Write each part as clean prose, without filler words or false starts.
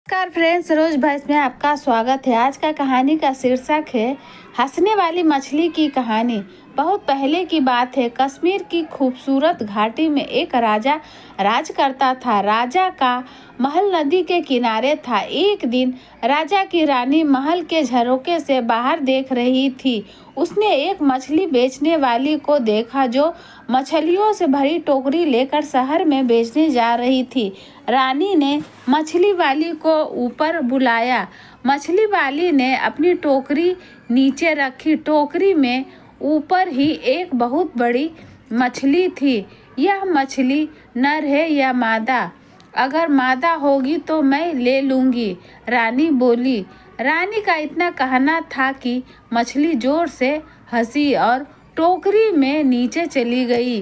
नमस्कार फ्रेंड्स, रोज भैंस में आपका स्वागत है। आज का कहानी का शीर्षक है हंसने वाली मछली की कहानी। बहुत पहले की बात है। कश्मीर की खूबसूरत घाटी में एक राजा राज करता था। राजा का महल नदी के किनारे था। एक दिन राजा की रानी महल के झरोखे से बाहर देख रही थी। उसने एक मछली बेचने वाली को देखा जो मछलियों से भरी टोकरी लेकर शहर में बेचने जा रही थी। रानी ने मछली वाली को ऊपर बुलाया। मछली वाली ने अपनी टोकरी नीचे रखी। टोकरी में ऊपर ही एक बहुत बड़ी मछली थी। यह मछली नर है या मादा? अगर मादा होगी तो मैं ले लूँगी, रानी बोली। रानी का इतना कहना था कि मछली जोर से हंसी और टोकरी में नीचे चली गई।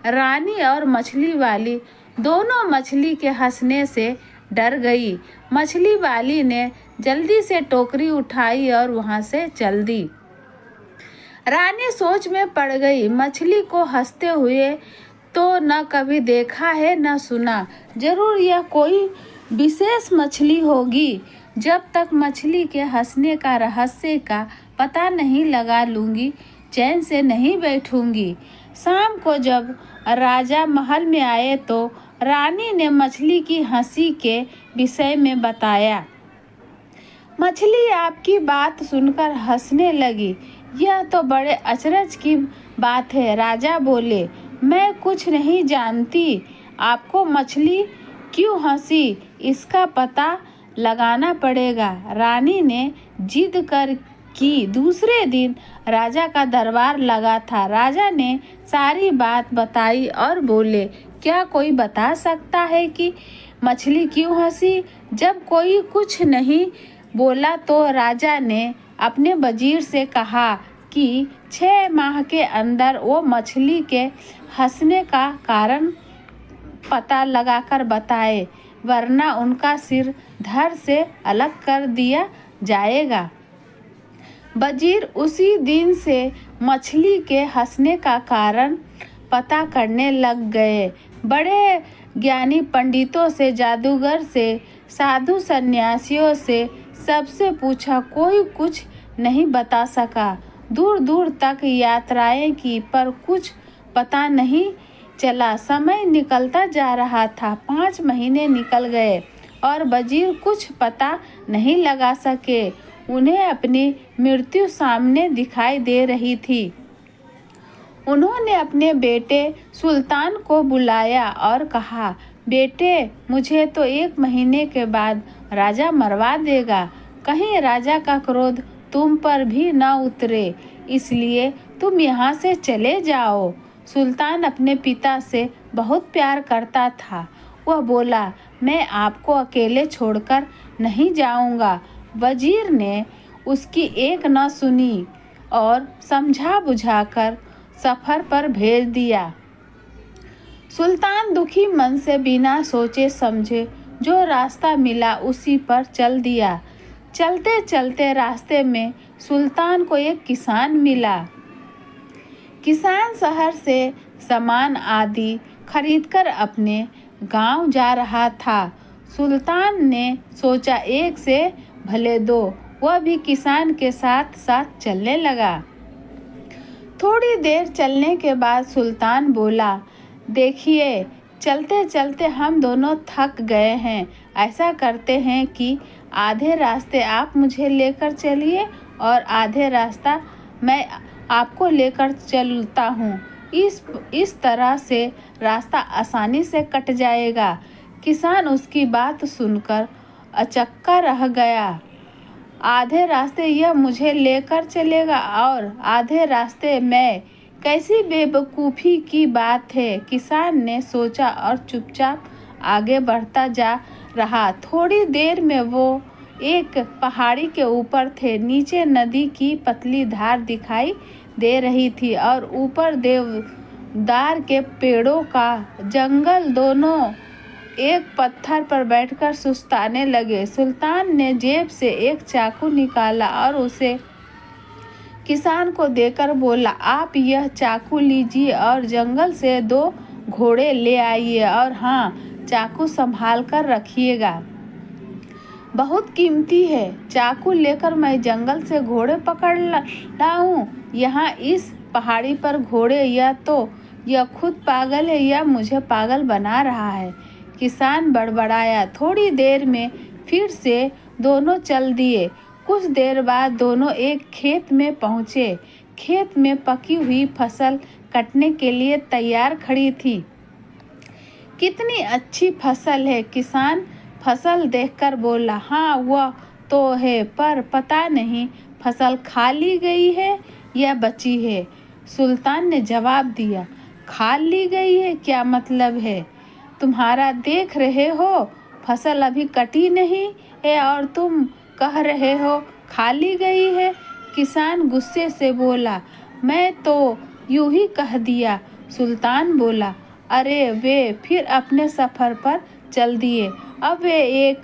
रानी और मछली वाली दोनों मछली के हंसने से डर गई। मछली वाली ने जल्दी से टोकरी उठाई और वहां से चल दी। रानी सोच में पड़ गई। मछली को हंसते हुए तो न कभी देखा है न सुना। जरूर यह कोई विशेष मछली होगी। जब तक मछली के हंसने का रहस्य का पता नहीं लगा लूँगी, चैन से नहीं बैठूंगी। शाम को जब राजा महल में आए तो रानी ने मछली की हंसी के विषय में बताया। मछली आपकी बात सुनकर हंसने लगी। यह तो बड़े अचरज की बात है, राजा बोले। मैं कुछ नहीं जानती। आपको मछली क्यों हंसी, इसका पता लगाना पड़ेगा। रानी ने जिद कर की। दूसरे दिन राजा का दरबार लगा था। राजा ने सारी बात बताई और बोले, क्या कोई बता सकता है कि मछली क्यों हंसी? जब कोई कुछ नहीं बोला तो राजा ने अपने वजीर से कहा कि 6 माह के अंदर वो मछली के हंसने का कारण पता लगाकर बताए, वरना उनका सिर धड़ से अलग कर दिया जाएगा। वजीर उसी दिन से मछली के हंसने का कारण पता करने लग गए। बड़े ज्ञानी पंडितों से, जादूगर से, साधु सन्यासियों से सबसे पूछा, कोई कुछ नहीं बता सका। दूर दूर तक यात्राएं की पर कुछ पता नहीं चला। समय निकलता जा रहा था। 5 महीने निकल गए और वजीर कुछ पता नहीं लगा सके। उन्हें अपनी मृत्यु सामने दिखाई दे रही थी। उन्होंने अपने बेटे सुल्तान को बुलाया और कहा, बेटे, मुझे तो 1 महीने के बाद राजा मरवा देगा। कहीं राजा का क्रोध तुम पर भी न उतरे, इसलिए तुम यहाँ से चले जाओ। सुल्तान अपने पिता से बहुत प्यार करता था। वह बोला, मैं आपको अकेले छोड़कर नहीं जाऊँगा। वजीर ने उसकी एक न सुनी और समझा बुझाकर सफ़र पर भेज दिया। सुल्तान दुखी मन से बिना सोचे समझे जो रास्ता मिला उसी पर चल दिया। चलते चलते रास्ते में सुल्तान को एक किसान मिला। किसान शहर से सामान आदि खरीदकर अपने गांव जा रहा था। सुल्तान ने सोचा, एक से भले 2। वह भी किसान के साथ साथ चलने लगा। थोड़ी देर चलने के बाद सुल्तान बोला, देखिए, चलते चलते हम दोनों थक गए हैं। ऐसा करते हैं कि आधे रास्ते आप मुझे लेकर चलिए और आधे रास्ता मैं आपको लेकर चलता हूँ। इस तरह से रास्ता आसानी से कट जाएगा। किसान उसकी बात सुनकर अचक्का रह गया। आधे रास्ते यह मुझे लेकर चलेगा और आधे रास्ते मैं? कैसी बेवकूफ़ी की बात है। किसान ने सोचा और चुपचाप आगे बढ़ता जा रहा। थोड़ी देर में वो एक पहाड़ी के ऊपर थे। नीचे नदी की पतली धार दिखाई दे रही थी और ऊपर देवदार के पेड़ों का जंगल। दोनों एक पत्थर पर बैठकर सुस्ताने लगे। सुल्तान ने जेब से एक चाकू निकाला और उसे किसान को देकर बोला, आप यह चाकू लीजिए और जंगल से 2 घोड़े ले आइए और हाँ, चाकू संभाल कर रखिएगा। बहुत कीमती है। चाकू लेकर मैं जंगल से घोड़े पकड़ लाऊं। यहाँ इस पहाड़ी पर घोड़े या तो यह खुद पागल है या मुझे पागल बना रहा है। किसान बड़बड़ाया। थोड़ी देर में फिर से दोनों चल दिए। कुछ देर बाद दोनों एक खेत में पहुँचे। खेत में पकी हुई फसल कटने के लिए तैयार खड़ी थी। कितनी अच्छी फसल है, किसान फसल देखकर बोला। हाँ, वह तो है, पर पता नहीं फसल खा ली गई है या बची है। सुल्तान ने जवाब दिया, खा ली गई है क्या मतलब है तुम्हारा? देख रहे हो फसल अभी कटी नहीं है और तुम कह रहे हो खा ली गई है। किसान गुस्से से बोला, मैं तो यूं ही कह दिया। सुल्तान बोला, अरे वे फिर अपने सफ़र पर चल दिए। अब वे एक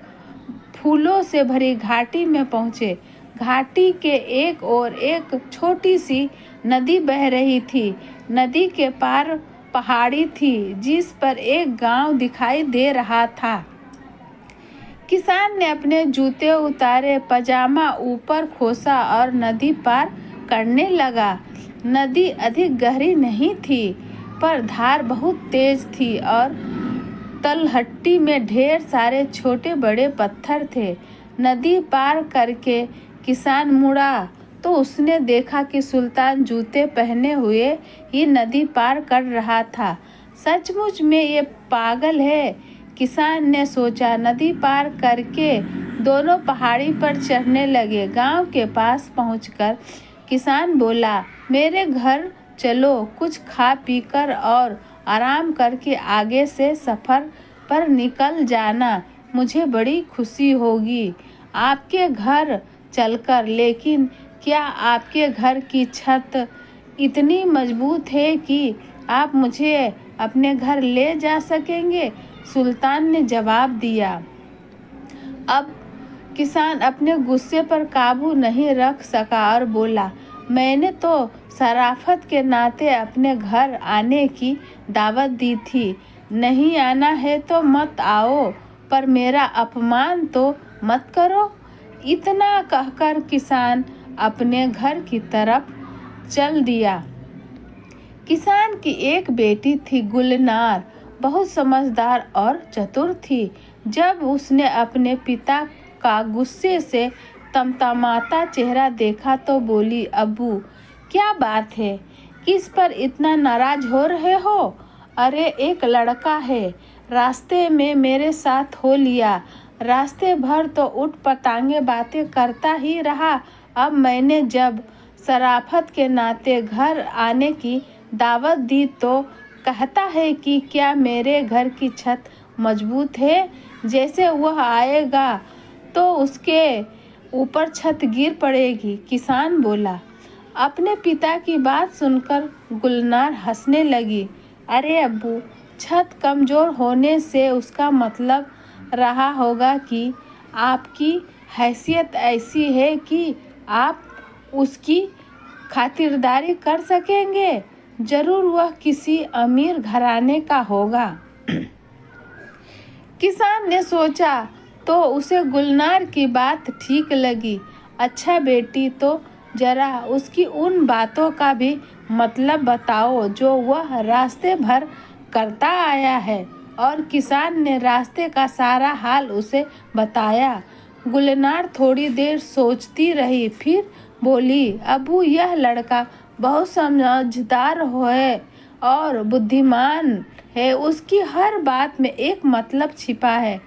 फूलों से भरी घाटी में पहुँचे। घाटी के एक ओर एक छोटी सी नदी बह रही थी। नदी के पार पहाड़ी थी जिस पर एक गांव दिखाई दे रहा था। किसान ने अपने जूते उतारे, पजामा ऊपर खोसा और नदी पार करने लगा। नदी अधिक गहरी नहीं थी, पर धार बहुत तेज थी और तलहटी में ढेर सारे छोटे बड़े पत्थर थे। नदी पार करके किसान मुड़ा तो उसने देखा कि सुल्तान जूते पहने हुए ही नदी पार कर रहा था। सचमुच में ये पागल है, किसान ने सोचा। नदी पार करके दोनों पहाड़ी पर चढ़ने लगे। गांव के पास पहुंचकर किसान बोला, मेरे घर चलो, कुछ खा पीकर और आराम करके आगे से सफ़र पर निकल जाना। मुझे बड़ी खुशी होगी आपके घर चलकर, लेकिन क्या आपके घर की छत इतनी मजबूत है कि आप मुझे अपने घर ले जा सकेंगे? सुल्तान ने जवाब दिया। अब किसान अपने गुस्से पर काबू नहीं रख सका और बोला, मैंने तो शराफत के नाते अपने घर आने की दावत दी थी। नहीं आना है तो मत आओ, पर मेरा अपमान तो मत करो। इतना कहकर किसान अपने घर की तरफ चल दिया। किसान की एक बेटी थी, गुलनार, बहुत समझदार और चतुर थी। जब उसने अपने पिता का गुस्से से तमतमाता चेहरा देखा तो बोली, अब्बू क्या बात है, किस पर इतना नाराज हो रहे हो? अरे एक लड़का है, रास्ते में मेरे साथ हो लिया। रास्ते भर तो उठ पटांगे बातें करता ही रहा। अब मैंने जब शराफत के नाते घर आने की दावत दी तो कहता है कि क्या मेरे घर की छत मजबूत है? जैसे वह आएगा तो उसके ऊपर छत गिर पड़ेगी। किसान बोला। अपने पिता की बात सुनकर गुलनार हंसने लगी। अरे अब्बू, छत कमज़ोर होने से उसका मतलब रहा होगा कि आपकी हैसियत ऐसी है कि आप उसकी खातिरदारी कर सकेंगे। जरूर वह किसी अमीर घराने का होगा। किसान ने सोचा तो उसे गुलनार की बात ठीक लगी। अच्छा बेटी, तो जरा उसकी उन बातों का भी मतलब बताओ जो वह रास्ते भर करता आया है। और किसान ने रास्ते का सारा हाल उसे बताया। गुलनार थोड़ी देर सोचती रही, फिर बोली, अबू यह लड़का बहुत समझदार है और बुद्धिमान है। उसकी हर बात में एक मतलब छिपा है।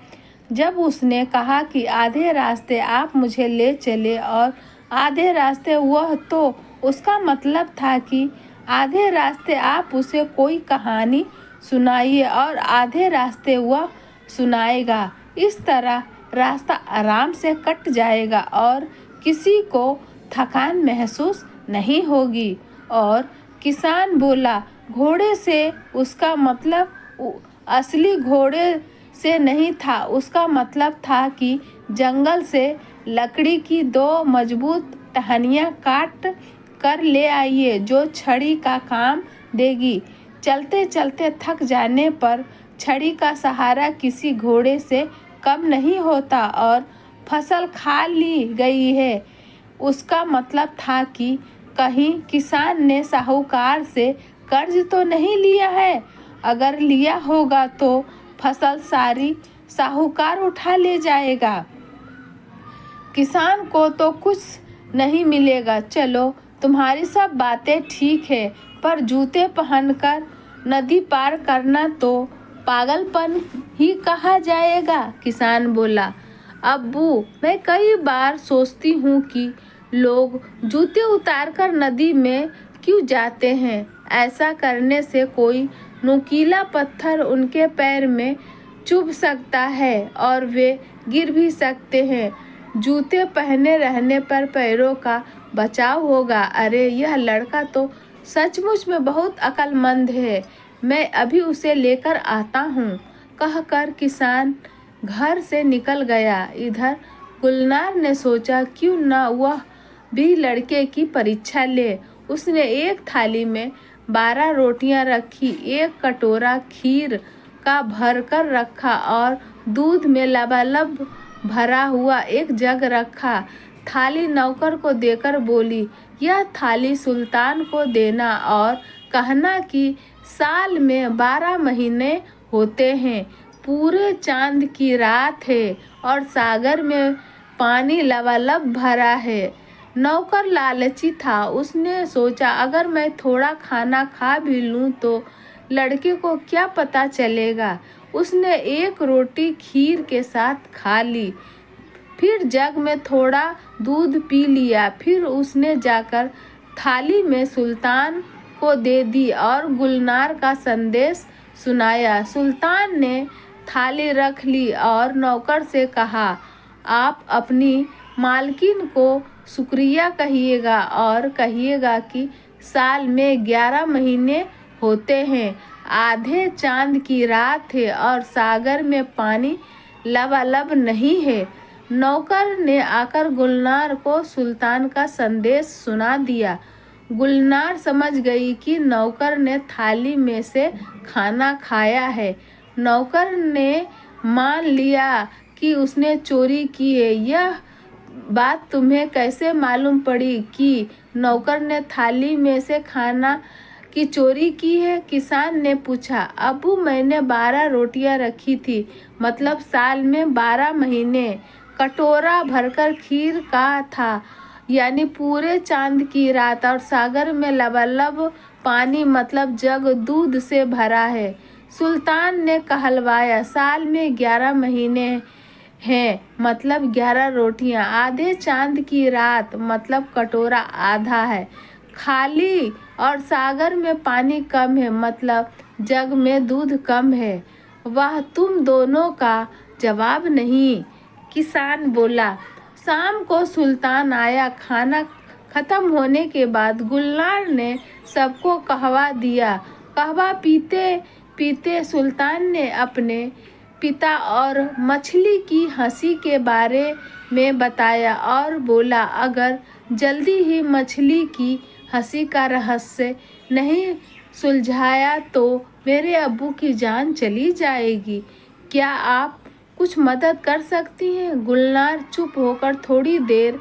जब उसने कहा कि आधे रास्ते आप मुझे ले चले और आधे रास्ते वह, तो उसका मतलब था कि आधे रास्ते आप उसे कोई कहानी सुनाइए और आधे रास्ते वह सुनाएगा। इस तरह रास्ता आराम से कट जाएगा और किसी को थकान महसूस नहीं होगी। और किसान बोला, घोड़े से उसका मतलब असली घोड़े से नहीं था। उसका मतलब था कि जंगल से लकड़ी की 2 मजबूत टहनियाँ काट कर ले आइए जो छड़ी का काम देगी। चलते चलते थक जाने पर छड़ी का सहारा किसी घोड़े से कम नहीं होता और फसल खा ली गई है। उसका मतलब था कि कहीं किसान ने साहूकार से कर्ज तो नहीं लिया है। अगर लिया होगा तो फसल सारी साहूकार उठा ले जाएगा। किसान को तो कुछ नहीं मिलेगा। चलो, तुम्हारी सब बातें ठीक है, पर जूते पहनकर नदी पार करना तो पागलपन ही कहा जाएगा। किसान बोला, अब्बू, मैं कई बार सोचती हूँ कि लोग जूते उतारकर नदी में क्यों जाते हैं। ऐसा करने से कोई नुकीला पत्थर उनके पैर में चुभ सकता है और वे गिर भी सकते हैं। जूते पहने रहने पर पैरों का बचाव होगा। अरे, यह लड़का तो सचमुच में बहुत अक्लमंद है। मैं अभी उसे लेकर आता हूँ, कहकर किसान घर से निकल गया। इधर गुलनार ने सोचा, क्यों न वह भी लड़के की परीक्षा ले। उसने एक थाली में 12 रोटियां रखी, एक कटोरा खीर का भरकर रखा और दूध में लबालब भरा हुआ एक जग रखा। थाली नौकर को देकर बोली, यह थाली सुल्तान को देना और कहना कि साल में 12 महीने होते हैं, पूरे चांद की रात है और सागर में पानी लबालब भरा है। नौकर लालची था। उसने सोचा, अगर मैं थोड़ा खाना खा भी लूँ तो लड़के को क्या पता चलेगा। उसने एक रोटी खीर के साथ खा ली, फिर जग में थोड़ा दूध पी लिया। फिर उसने जाकर थाली में सुल्तान को दे दी और गुलनार का संदेश सुनाया। सुल्तान ने थाली रख ली और नौकर से कहा, आप अपनी मालकिन को शुक्रिया कहिएगा और कहिएगा कि साल में 11 महीने होते हैं, आधे चांद की रात है और सागर में पानी लबालब नहीं है। नौकर ने आकर गुलनार को सुल्तान का संदेश सुना दिया। गुलनार समझ गई कि नौकर ने थाली में से खाना खाया है। नौकर ने मान लिया कि उसने चोरी की है। यह बात तुम्हें कैसे मालूम पड़ी कि नौकर ने थाली में से खाना की चोरी की है? किसान ने पूछा। अब्बू, मैंने 12 रोटियां रखी थी, मतलब साल में 12 महीने। कटोरा भरकर खीर का था, यानी पूरे चांद की रात, और सागर में लबालब पानी, मतलब जग दूध से भरा है। सुल्तान ने कहलवाया, साल में 11 महीने हैं, मतलब 11 रोटियां। आधे चांद की रात, मतलब कटोरा आधा है खाली, और सागर में पानी कम है, मतलब जग में दूध कम है। वह तुम दोनों का जवाब नहीं, किसान बोला। शाम को सुल्तान आया। खाना खत्म होने के बाद गुलनार ने सबको कहवा दिया। कहवा पीते पीते सुल्तान ने अपने पिता और मछली की हंसी के बारे में बताया और बोला, अगर जल्दी ही मछली की हंसी का रहस्य नहीं सुलझाया तो मेरे अब्बू की जान चली जाएगी। क्या आप कुछ मदद कर सकती हैं? गुलनार चुप होकर थोड़ी देर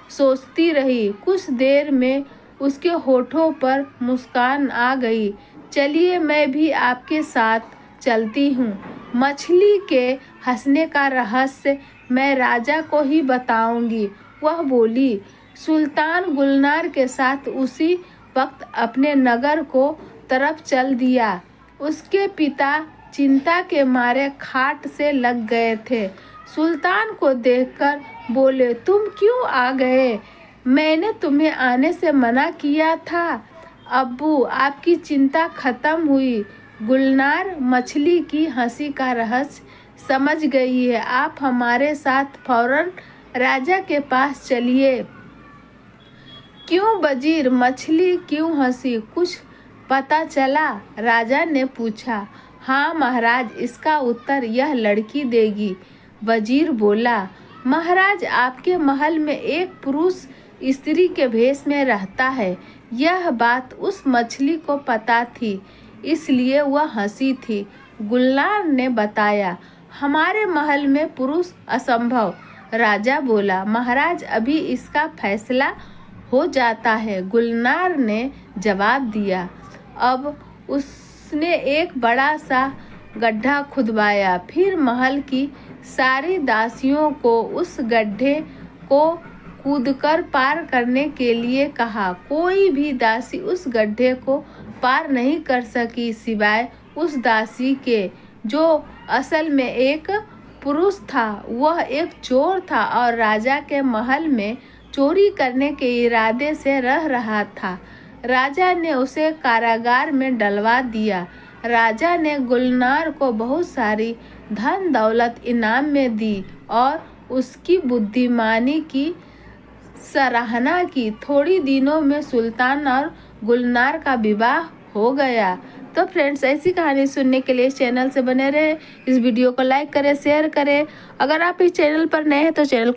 सोचती रही। कुछ देर में उसके होठों पर मुस्कान आ गई। चलिए, मैं भी आपके साथ चलती हूँ। मछली के हंसने का रहस्य मैं राजा को ही बताऊंगी, वह बोली। सुल्तान गुलनार के साथ उसी वक्त अपने नगर को तरफ चल दिया। उसके पिता चिंता के मारे खाट से लग गए थे। सुल्तान को देखकर बोले, तुम क्यों आ गए? मैंने तुम्हें आने से मना किया था। अब्बू, आपकी चिंता खत्म हुई। गुलनार मछली की हंसी का रहस्य समझ गई है। आप हमारे साथ फौरन राजा के पास चलिए। क्यों वजीर, मछली क्यों हंसी? कुछ पता चला? राजा ने पूछा। हाँ महाराज, इसका उत्तर यह लड़की देगी, वजीर बोला। महाराज, आपके महल में एक पुरुष स्त्री के भेष में रहता है। यह बात उस मछली को पता थी, इसलिए वह हंसी थी। गुलनार ने बताया, हमारे महल में पुरुष असंभव, राजा बोला, महाराज अभी इसका फैसला हो जाता है। गुलनार ने जवाब दिया। अब उसने एक बड़ा सा गड्ढा खुदवाया, फिर महल की सारी दासियों को उस गड्ढे को कूदकर पार करने के लिए कहा। कोई भी दासी उस गड्ढे को पार नहीं कर सकी सिवाय उस दासी के जो असल में एक पुरुष था। वह एक चोर था और राजा के महल में चोरी करने के इरादे से रह रहा था। राजा ने उसे कारागार में डलवा दिया। राजा ने गुलनार को बहुत सारी धन दौलत इनाम में दी और उसकी बुद्धिमानी की सराहना की। थोड़ी दिनों में सुल्तान और गुलनार का विवाह हो गया। तो फ्रेंड्स, ऐसी कहानी सुनने के लिए इस चैनल से बने रहे। इस वीडियो को लाइक करें, शेयर करें। अगर आप इस चैनल पर नए हैं तो चैनल